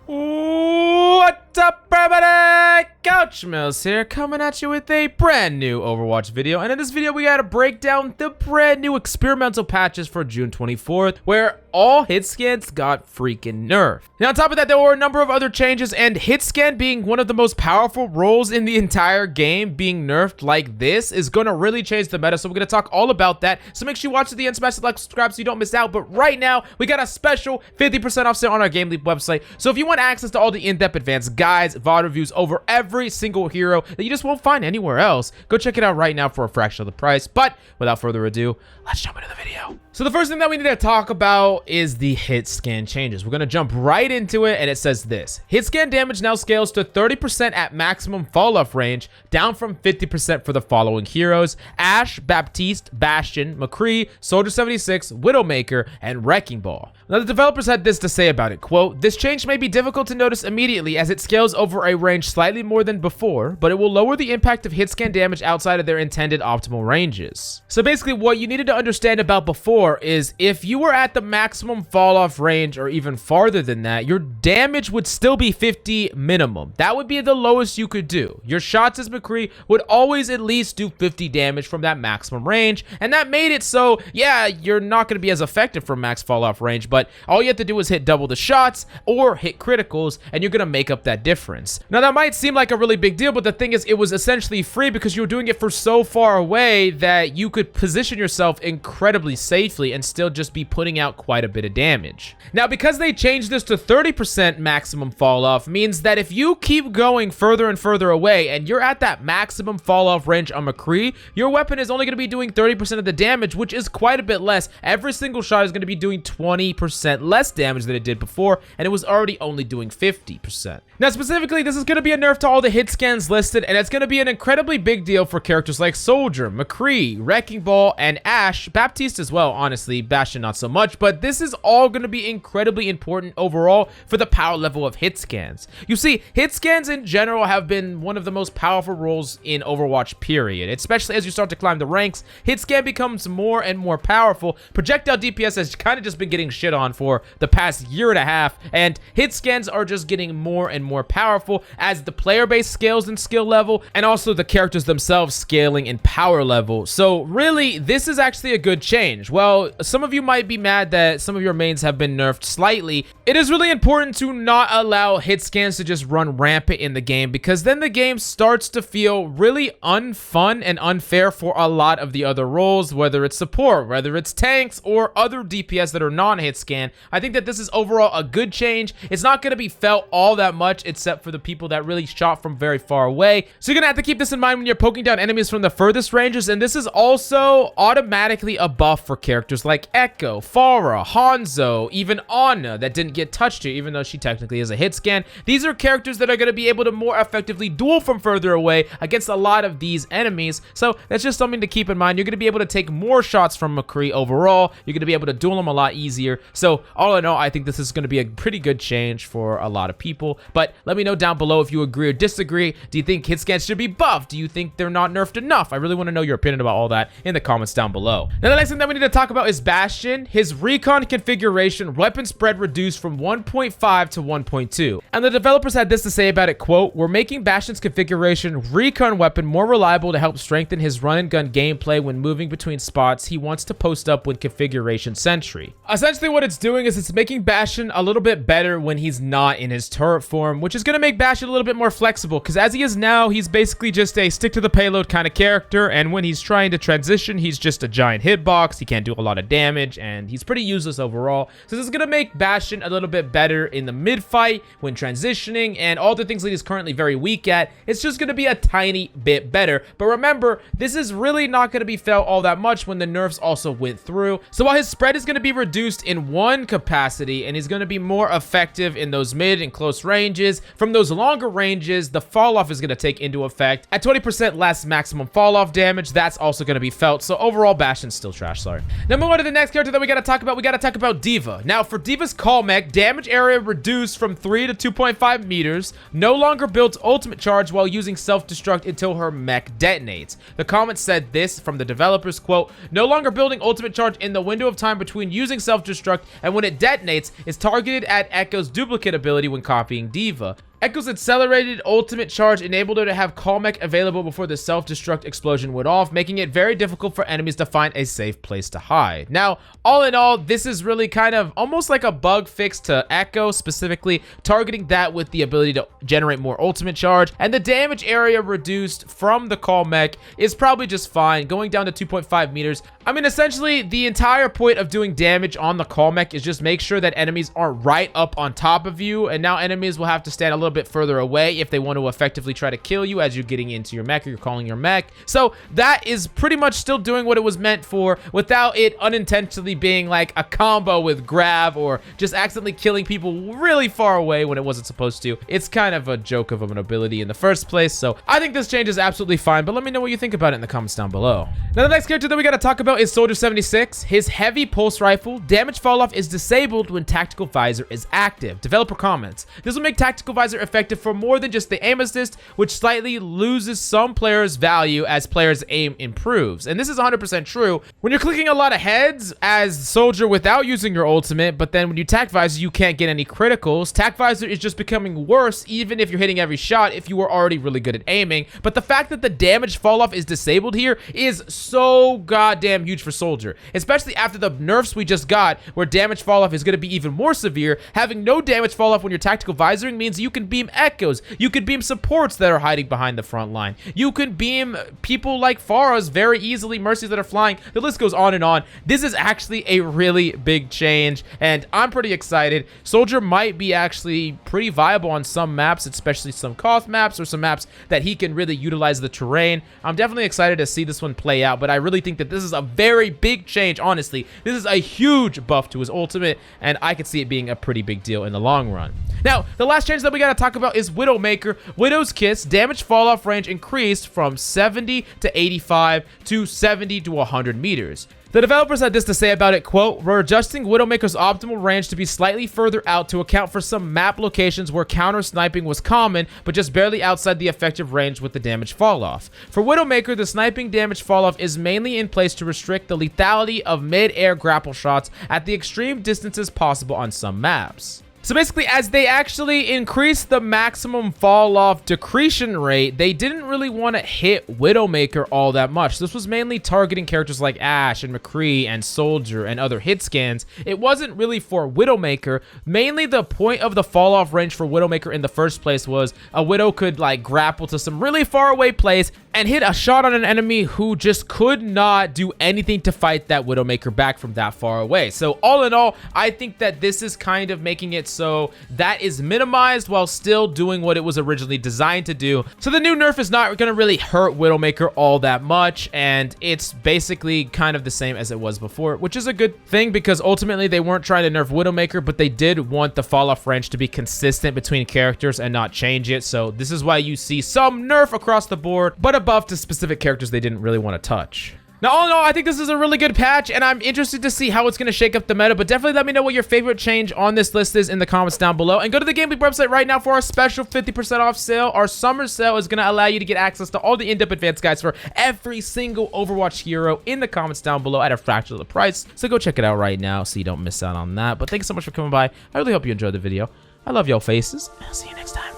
What's up, everybody? Couch Mills here, coming at you with a brand new Overwatch video. And in this video, we gotta break down the brand new experimental patches for June 24th, where all hit scans got freaking nerfed. Now, on top of that, there were a number of other changes, and hit scan being one of the most powerful roles in the entire game being nerfed like this is gonna really change the meta. So we're gonna talk all about that. So make sure you watch to the end, smash the like, subscribe so you don't miss out. But right now, we got a special 50% off sale on our GameLeap website. So if you want access to all the in-depth advanced guides, VOD reviews over every single hero that you just won't find anywhere else, go check it out right now for a fraction of the price. But without further ado, let's jump into the video. So the first thing that we need to talk about is the hit scan changes. We're going to jump right into it, and it says this: hit scan damage now scales to 30% at maximum fall off range, down from 50% for the following heroes: Ashe, Baptiste, Bastion, McCree, Soldier 76, Widowmaker, and Wrecking Ball. Now, the developers had this to say about it, quote, "This change may be difficult to notice immediately as it scales over a range slightly more than before, but it will lower the impact of hit scan damage outside of their intended optimal ranges." So basically, what you needed to understand about before is if you were at the maximum fall off range or even farther than that, your damage would still be 50 minimum. That would be the lowest you could do. Your shots as McCree would always at least do 50 damage from that maximum range, and that made it so, yeah, you're not going to be as effective from max fall off range, but all you have to do is hit double the shots or hit criticals, and you're going to make up that difference. Now, that might seem like a really big deal, but the thing is, it was essentially free because you were doing it for so far away that you could position yourself incredibly safely and still just be putting out quite a bit of damage. Now, because they changed this to 30% maximum fall off, means that if you keep going further and further away and you're at that maximum fall off range on McCree, your weapon is only going to be doing 30% of the damage, which is quite a bit less. Every single shot is going to be doing 20% less damage than it did before, and it was already only doing 50%. Now, specifically, this is going to be a nerf to all the hit scans listed, and it's going to be an incredibly big deal for characters like Soldier, McCree, Wrecking Ball, and Ashe, Baptiste as well, honestly, Bastion not so much, but this is all going to be incredibly important overall for the power level of hit scans. You see, hit scans in general have been one of the most powerful roles in Overwatch, period. Especially as you start to climb the ranks, hit scan becomes more and more powerful. Projectile DPS has kind of just been getting shit on for the past year and a half, and hit scans are just getting more and more powerful as the player base scales in skill level, and also the characters themselves scaling in power level. So really, this is actually a good change. Well, some of you might be mad that some of your mains have been nerfed slightly. It is really important to not allow hit scans to just run rampant in the game, because then the game starts to feel really unfun and unfair for a lot of the other roles, whether it's support, whether it's tanks, or other DPS that are non-hit scan. I think that this is overall a good change. It's not going to be felt all that much except for the people that really shot from very far away. So you're going to have to keep this in mind when you're poking down enemies from the furthest ranges, and this is also automatically a buff for characters like Echo, Pharah, Hanzo, even Ana that didn't get touched here, even though she technically is a hit scan. These are characters that are going to be able to more effectively duel from further away against a lot of these enemies. So that's just something to keep in mind. You're going to be able to take more shots from McCree overall. You're going to be able to duel them a lot easier. So all in all, I think this is going to be a pretty good change for a lot of people. But let me know down below if you agree or disagree. Do you think hit scans should be buffed? Do you think they're not nerfed enough? I really want to know your opinion about all that in the comments down below. Now, the next thing that we need to talk about is Bastion. His recon configuration, weapon spread reduced from 1.5 to 1.2. And the developers had this to say about it, quote, "We're making Bastion's configuration recon weapon more reliable to help strengthen his run and gun gameplay when moving between spots he wants to post up when configuration sentry." Essentially what it's doing is it's making Bastion a little bit better when he's not in his turret form, which is going to make Bastion a little bit more flexible, because as he is now, he's basically just a stick to the payload kind of character, and when he's trying to transition, he's just a giant hitbox. He can't do a lot of damage, and he's pretty useless overall. So this is going to make Bastion a little bit better in the mid fight, when transitioning, and all the things that he's currently very weak at. It's just going to be a tiny bit better. But remember, this is really not going to be felt all that much when the nerfs also went through. So while his spread is going to be reduced in one capacity, and he's going to be more effective in those mid and close ranges, from those longer ranges, the fall off is going to take into effect at 20% less maximum fall off damage. That's also going to be felt. So overall, Bastion's still trash, sorry. Now move on to the next character that we got to talk about. We got to talk about Diva. Now for Diva's call mech, damage area reduced from 3 to 2.5 meters, no longer builds ultimate charge while using self-destruct until her mech detonates. The comment said this from the developers, quote, "No longer building ultimate charge in the window of time between using self-destruct and when it detonates, it's targeted at Echo's duplicate ability when copying Diva. Echo's accelerated ultimate charge enabled her to have call mech available before the self-destruct explosion went off, making it very difficult for enemies to find a safe place to hide. Now, all in all, this is really kind of almost like a bug fix to Echo, specifically targeting that with the ability to generate more ultimate charge, and the damage area reduced from the call mech is probably just fine, going down to 2.5 meters. I mean, essentially, the entire point of doing damage on the call mech is just make sure that enemies aren't right up on top of you, and now enemies will have to stand a little bit further away if they want to effectively try to kill you as you're getting into your mech or you're calling your mech. So that is pretty much still doing what it was meant for without it unintentionally being like a combo with grab or just accidentally killing people really far away when it wasn't supposed to. It's kind of a joke of an ability in the first place, so I think this change is absolutely fine, but let me know what you think about it in the comments down below. Now, the next character that we got to talk about is Soldier 76. His heavy pulse rifle damage falloff is disabled when tactical visor is active. Developer comments: this will make tactical visor effective for more than just the aim assist, which slightly loses some players' value as players' aim improves. And this is 100% true. When you're clicking a lot of heads as Soldier without using your ultimate, but then when you tac visor, you can't get any criticals. Tac visor is just becoming worse even if you're hitting every shot if you were already really good at aiming. But the fact that the damage falloff is disabled here is so goddamn huge for Soldier, especially after the nerfs we just got where damage falloff is going to be even more severe. Having no damage falloff when you're tactical visoring means you can beam Echoes, you can beam supports that are hiding behind the front line, you can beam people like Pharah's very easily, Mercies that are flying, the list goes on and on. This is actually a really big change, and I'm pretty excited. Soldier might be actually pretty viable on some maps, especially some Koth maps or some maps that he can really utilize the terrain. I'm definitely excited to see this one play out, but I really think that this is a very big change. Honestly, this is a huge buff to his ultimate, and I could see it being a pretty big deal in the long run. Now, the last change that we gotta talk about is Widowmaker. Widow's Kiss damage falloff range increased from 70 to 85 to 70 to 100 meters. The developers had this to say about it, quote, "We're adjusting Widowmaker's optimal range to be slightly further out to account for some map locations where counter-sniping was common, but just barely outside the effective range with the damage falloff. For Widowmaker, the sniping damage falloff is mainly in place to restrict the lethality of mid-air grapple shots at the extreme distances possible on some maps." So basically, as they actually increased the maximum fall-off decretion rate, they didn't really want to hit Widowmaker all that much. This was mainly targeting characters like Ashe and McCree and Soldier and other hit scans. It wasn't really for Widowmaker. Mainly the point of the fall-off range for Widowmaker in the first place was a Widow could like grapple to some really far away place and hit a shot on an enemy who just could not do anything to fight that Widowmaker back from that far away. So all in all, I think that this is kind of making it so that is minimized while still doing what it was originally designed to do. So the new nerf is not going to really hurt Widowmaker all that much, and it's basically kind of the same as it was before, which is a good thing because ultimately they weren't trying to nerf Widowmaker, but they did want the fall-off range to be consistent between characters and not change it. So this is why you see some nerf across the board, but a buff to specific characters they didn't really want to touch. Now, all in all, I think this is a really good patch, and I'm interested to see how it's going to shake up the meta, but definitely let me know what your favorite change on this list is in the comments down below, and go to the GameLeap website right now for our special 50% off sale. Our summer sale is going to allow you to get access to all the in-depth advanced guides for every single Overwatch hero in the comments down below at a fraction of the price, so go check it out right now so you don't miss out on that. But thanks so much for coming by. I really hope you enjoyed the video. I love y'all faces, and I'll see you next time.